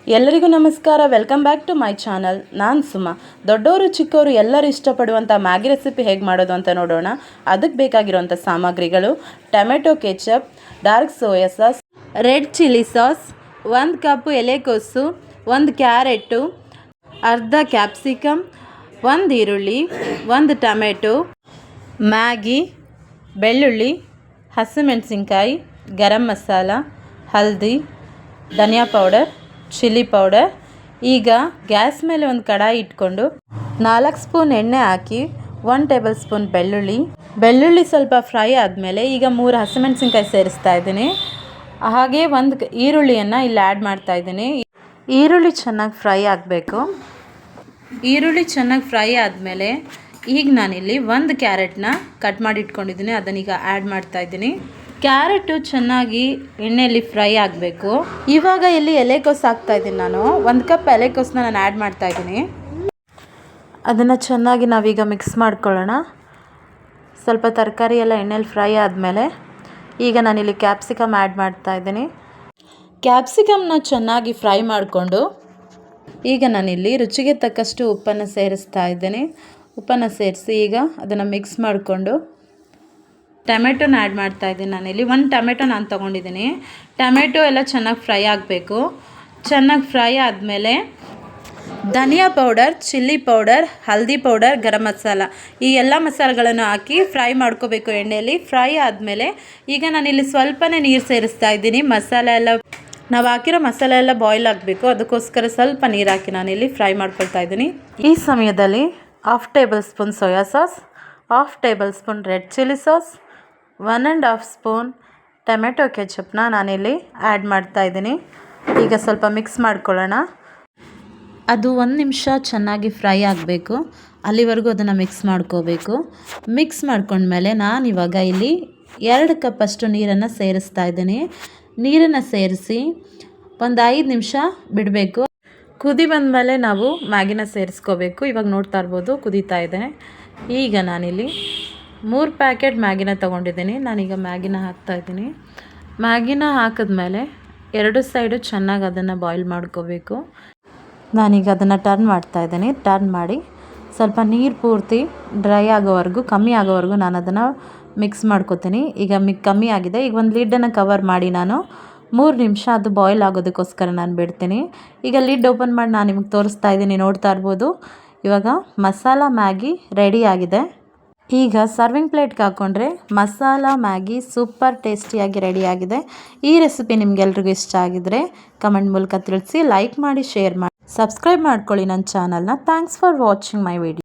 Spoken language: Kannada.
ಎಲ್ಲರಿಗೂ ನಮಸ್ಕಾರ. Welcome back to my channel. ನಾನು ಸುಮಾ. ದೊಡ್ಡವರು ಚಿಕ್ಕವರು ಎಲ್ಲರೂ ಇಷ್ಟಪಡುವಂಥ ಮ್ಯಾಗಿ ರೆಸಿಪಿ ಹೇಗೆ ಮಾಡೋದು ಅಂತ ನೋಡೋಣ. ಅದಕ್ಕೆ ಬೇಕಾಗಿರುವಂಥ ಸಾಮಗ್ರಿಗಳು: tomato ketchup, dark soya sauce, red chilli sauce, 1 cup ಎಲೆಕೋಸು, 1 ಕ್ಯಾರೆಟು, ಅರ್ಧ ಕ್ಯಾಪ್ಸಿಕಮ್, 1 ಈರುಳ್ಳಿ, 1 ಟೊಮೆಟೊ, ಮ್ಯಾಗಿ, ಬೆಳ್ಳುಳ್ಳಿ, ಹಸಿಮೆಣಸಿನ್ಕಾಯಿ, ಗರಂ ಮಸಾಲ, ಹಲ್ದಿ, ಧನಿಯಾ ಪೌಡರ್, ಚಿಲ್ಲಿ ಪೌಡರ್. ಈಗ ಗ್ಯಾಸ್ ಮೇಲೆ ಒಂದು ಕಡಾಯಿ ಇಟ್ಕೊಂಡು 4 ಸ್ಪೂನ್ ಎಣ್ಣೆ ಹಾಕಿ 1 ಟೇಬಲ್ ಸ್ಪೂನ್ ಬೆಳ್ಳುಳ್ಳಿ ಸ್ವಲ್ಪ ಫ್ರೈ ಆದಮೇಲೆ ಈಗ 3 ಹಸಿಮೆಣಸಿನ್ಕಾಯಿ ಸೇರಿಸ್ತಾ ಇದ್ದೀನಿ. ಹಾಗೆ 1 ಈರುಳ್ಳಿಯನ್ನು ಇಲ್ಲಿ ಆ್ಯಡ್ ಮಾಡ್ತಾ ಇದ್ದೀನಿ. ಈರುಳ್ಳಿ ಚೆನ್ನಾಗಿ ಫ್ರೈ ಆಗಬೇಕು. ಈರುಳ್ಳಿ ಚೆನ್ನಾಗಿ ಫ್ರೈ ಆದಮೇಲೆ ಈಗ ನಾನಿಲ್ಲಿ 1 ಕ್ಯಾರೆಟ್ನ ಕಟ್ ಮಾಡಿ ಇಟ್ಕೊಂಡಿದ್ದೀನಿ, ಅದನ್ನೀಗ ಆ್ಯಡ್ ಮಾಡ್ತಾ ಇದ್ದೀನಿ. ಕ್ಯಾರೆಟು ಚೆನ್ನಾಗಿ ಎಣ್ಣೆಯಲ್ಲಿ ಫ್ರೈ ಆಗಬೇಕು. ಇವಾಗ ಇಲ್ಲಿ ಎಲೆಕೋಸು ಹಾಕ್ತಾ ಇದ್ದೀನಿ. ನಾನು 1 ಕಪ್ ಎಲೆಕೋಸನ್ನ ನಾನು ಆ್ಯಡ್ ಮಾಡ್ತಾ ಇದ್ದೀನಿ. ಅದನ್ನು ಚೆನ್ನಾಗಿ ನಾವೀಗ ಮಿಕ್ಸ್ ಮಾಡ್ಕೊಳ್ಳೋಣ. ಸ್ವಲ್ಪ ತರಕಾರಿ ಎಲ್ಲ ಎಣ್ಣೆಯಲ್ಲಿ ಫ್ರೈ ಆದಮೇಲೆ ಈಗ ನಾನಿಲ್ಲಿ ಕ್ಯಾಪ್ಸಿಕಮ್ ಆ್ಯಡ್ ಮಾಡ್ತಾ ಇದ್ದೀನಿ. ಕ್ಯಾಪ್ಸಿಕಮ್ನ ಚೆನ್ನಾಗಿ ಫ್ರೈ ಮಾಡಿಕೊಂಡು ಈಗ ನಾನಿಲ್ಲಿ ರುಚಿಗೆ ತಕ್ಕಷ್ಟು ಉಪ್ಪನ್ನು ಸೇರಿಸ್ತಾ ಇದ್ದೀನಿ. ಉಪ್ಪನ್ನು ಸೇರಿಸಿ ಈಗ ಅದನ್ನು ಮಿಕ್ಸ್ ಮಾಡಿಕೊಂಡು ಟೊಮೆಟೊನ ಆ್ಯಡ್ ಮಾಡ್ತಾ ಇದ್ದೀನಿ. ನಾನಿಲ್ಲಿ 1 ಟೊಮೆಟೊ ನಾನು ತೊಗೊಂಡಿದ್ದೀನಿ. ಟೊಮೆಟೊ ಎಲ್ಲ ಚೆನ್ನಾಗಿ ಫ್ರೈ ಆಗಬೇಕು. ಚೆನ್ನಾಗಿ ಫ್ರೈ ಆದಮೇಲೆ ಧನಿಯಾ ಪೌಡರ್, ಚಿಲ್ಲಿ ಪೌಡರ್, ಹಲ್ದಿ ಪೌಡರ್, ಗರಂ ಮಸಾಲ, ಈ ಎಲ್ಲ ಮಸಾಲೆಗಳನ್ನು ಹಾಕಿ ಫ್ರೈ ಮಾಡ್ಕೋಬೇಕು ಎಣ್ಣೆಯಲ್ಲಿ. ಫ್ರೈ ಆದಮೇಲೆ ಈಗ ನಾನಿಲ್ಲಿ ಸ್ವಲ್ಪನೇ ನೀರು ಸೇರಿಸ್ತಾ ಇದ್ದೀನಿ. ನಾವು ಹಾಕಿರೋ ಮಸಾಲೆ ಎಲ್ಲ ಬಾಯ್ಲ್ ಆಗಬೇಕು, ಅದಕ್ಕೋಸ್ಕರ ಸ್ವಲ್ಪ ನೀರು ಹಾಕಿ ನಾನಿಲ್ಲಿ ಫ್ರೈ ಮಾಡ್ಕೊಳ್ತಾ ಇದ್ದೀನಿ. ಈ ಸಮಯದಲ್ಲಿ 1/2 tablespoon soya sauce, 1/2 tablespoon red chilli sauce, 1.5 spoon tomato ಕೆಚಪ್ನ ನಾನಿಲ್ಲಿ ಆ್ಯಡ್ ಮಾಡ್ತಾ ಇದ್ದೀನಿ. ಈಗ ಸ್ವಲ್ಪ ಮಿಕ್ಸ್ ಮಾಡ್ಕೊಳ್ಳೋಣ. ಅದು 1 ನಿಮಿಷ ಚೆನ್ನಾಗಿ ಫ್ರೈ ಆಗಬೇಕು, ಅಲ್ಲಿವರೆಗೂ ಅದನ್ನು ಮಿಕ್ಸ್ ಮಾಡ್ಕೋಬೇಕು. ಮಿಕ್ಸ್ ಮಾಡ್ಕೊಂಡ್ಮೇಲೆ ನಾನಿವಾಗ ಇಲ್ಲಿ 2 ಕಪ್ಪಷ್ಟು ನೀರನ್ನು ಸೇರಿಸ್ತಾ ಇದ್ದೀನಿ. ನೀರನ್ನು ಸೇರಿಸಿ ಒಂದು 5 ನಿಮಿಷ ಬಿಡಬೇಕು. ಕುದಿ ಬಂದಮೇಲೆ ನಾವು ಮ್ಯಾಗಿನ ಸೇರಿಸ್ಕೋಬೇಕು. ಇವಾಗ ನೋಡ್ತಾ ಇರ್ಬೋದು ಕುದೀತಾ ಇದೆ. ಈಗ ನಾನಿಲ್ಲಿ 3 ಪ್ಯಾಕೆಟ್ ಮ್ಯಾಗಿನ ತೊಗೊಂಡಿದ್ದೀನಿ. ನಾನೀಗ ಮ್ಯಾಗಿನ ಹಾಕ್ತಾಯಿದ್ದೀನಿ. ಮ್ಯಾಗಿನ ಹಾಕಿದ್ಮೇಲೆ 2 ಸೈಡು ಚೆನ್ನಾಗಿ ಅದನ್ನು ಬಾಯ್ಲ್ ಮಾಡ್ಕೋಬೇಕು. ನಾನೀಗ ಅದನ್ನು ಟರ್ನ್ ಮಾಡ್ತಾಯಿದ್ದೀನಿ. ಟರ್ನ್ ಮಾಡಿ ಸ್ವಲ್ಪ ನೀರು ಪೂರ್ತಿ ಡ್ರೈ ಆಗೋವರೆಗೂ, ಕಮ್ಮಿ ಆಗೋವರೆಗೂ ನಾನು ಅದನ್ನು ಮಿಕ್ಸ್ ಮಾಡ್ಕೋತೀನಿ. ಈಗ ಕಮ್ಮಿ ಆಗಿದೆ. ಈಗ ಒಂದು ಲಿಡ್ಡನ್ನು ಕವರ್ ಮಾಡಿ ನಾನು 3 ನಿಮಿಷ ಅದು ಬಾಯ್ಲ್ ಆಗೋದಕ್ಕೋಸ್ಕರ ನಾನು ಬಿಡ್ತೀನಿ. ಈಗ ಲಿಡ್ ಓಪನ್ ಮಾಡಿ ನಾನು ನಿಮಗೆ ತೋರಿಸ್ತಾ ಇದ್ದೀನಿ. ನೋಡ್ತಾ ಇರ್ಬೋದು ಇವಾಗ ಮಸಾಲ ಮ್ಯಾಗಿ ರೆಡಿ ಆಗಿದೆ. ಈಗ ಸರ್ವಿಂಗ್ ಪ್ಲೇಟ್ಗೆ ಹಾಕ್ಕೊಂಡ್ರೆ ಮಸಾಲ ಮ್ಯಾಗಿ ಸೂಪರ್ ಟೇಸ್ಟಿಯಾಗಿ ರೆಡಿಯಾಗಿದೆ. ಈ ರೆಸಿಪಿ ನಿಮಗೆಲ್ರಿಗೂ ಇಷ್ಟ ಆಗಿದ್ರೆ ಕಮೆಂಟ್ ಮೂಲಕ ತಿಳಿಸಿ, ಲೈಕ್ ಮಾಡಿ, ಶೇರ್ ಮಾಡಿ, ಸಬ್ಸ್ಕ್ರೈಬ್ ಮಾಡ್ಕೊಳ್ಳಿ ನನ್ನ ಚಾನಲ್ನ. Thanks for watching my video.